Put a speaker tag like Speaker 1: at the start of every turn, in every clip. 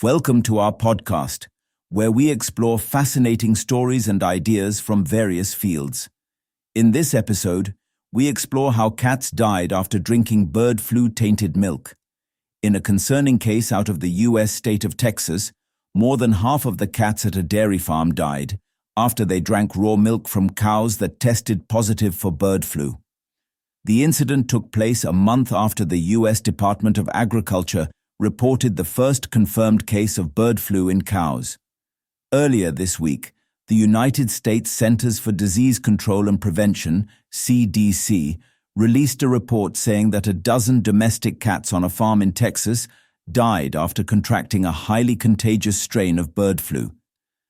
Speaker 1: Welcome to our podcast, where we explore fascinating stories and ideas from various fields. In this episode, we explore how cats died after drinking bird flu-tainted milk. In a concerning case out of the U.S. state of Texas, more than half of the cats at a dairy farm died after they drank raw milk from cows that tested positive for bird flu. The incident took place a month after the U.S. Department of Agriculture reported the first confirmed case of bird flu in cows. Earlier this week, the United States Centers for Disease Control and Prevention, CDC, released a report saying that a dozen domestic cats on a farm in Texas died after contracting a highly contagious strain of bird flu.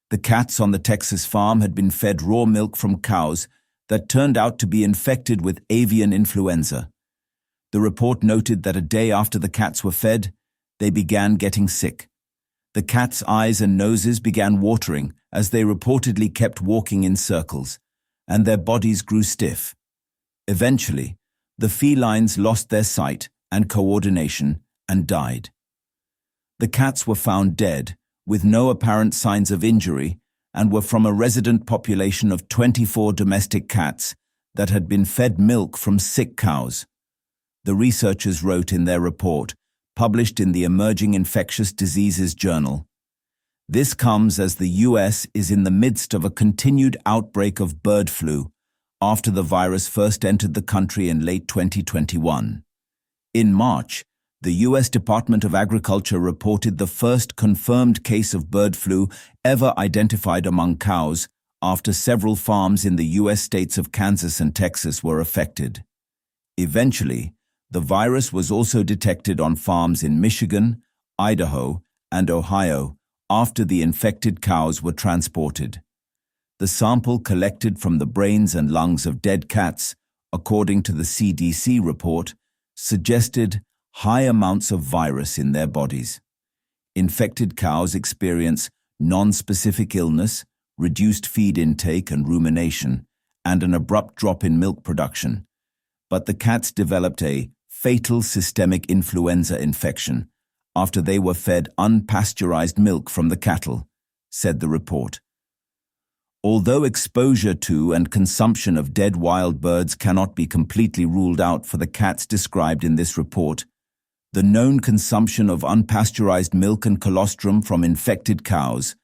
Speaker 1: The cats on the Texas farm had been fed raw milk from cows that turned out to be infected with avian influenza. The report noted that a day after the cats were fed, they began getting sick. The cats' eyes and noses began watering as they reportedly kept walking in circles, and their bodies grew stiff. Eventually, the felines lost their sight and coordination and died. The cats were found dead, with no apparent signs of injury, and were from a resident population of 24 domestic cats that had been fed milk from sick cows. The researchers wrote in their report, published in the Emerging Infectious Diseases Journal. This comes as the U.S. is in the midst of a continued outbreak of bird flu after the virus first entered the country in late 2021. In March, the U.S. Department of Agriculture reported the first confirmed case of bird flu ever identified among cows after several farms in the U.S. states of Kansas and Texas were affected. Eventually, the virus was also detected on farms in Michigan, Idaho, and Ohio after the infected cows were transported. The sample collected from the brains and lungs of dead cats, according to the CDC report, suggested high amounts of virus in their bodies. Infected cows experience non-specific illness, reduced feed intake and rumination, and an abrupt drop in milk production. But the cats developed a fatal systemic influenza infection after they were fed unpasteurized milk from the cattle, said the report. Although exposure to and consumption of dead wild birds cannot be completely ruled out for the cats described in this report, the known consumption of unpasteurized milk and colostrum from infected cows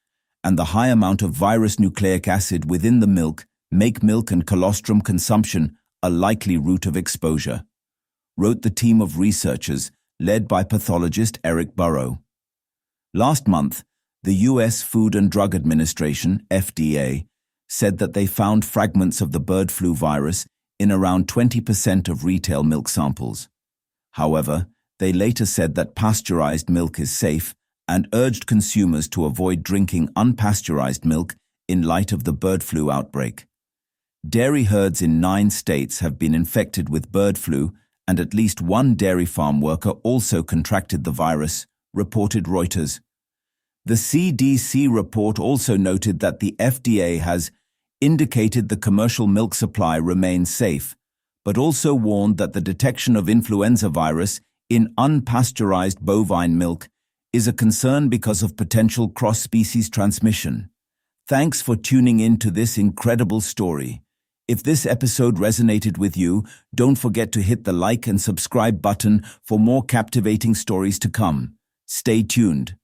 Speaker 1: and the high amount of virus nucleic acid within the milk make milk and colostrum consumption a likely route of exposure, wrote the team of researchers led by pathologist Eric Burrow. Last month, the U.S. Food and Drug Administration, FDA, said that they found fragments of the bird flu virus in around 20% of retail milk samples. However, they later said that pasteurized milk is safe and urged consumers to avoid drinking unpasteurized milk in light of the bird flu outbreak. Dairy herds in 9 states have been infected with bird flu, and at least one dairy farm worker also contracted the virus, reported Reuters. The CDC report also noted that the FDA has indicated the commercial milk supply remains safe, but also warned that the detection of influenza virus in unpasteurized bovine milk is a concern because of potential cross-species transmission. Thanks for tuning in to this incredible story. If this episode resonated with you, don't forget to hit the like and subscribe button for more captivating stories to come. Stay tuned.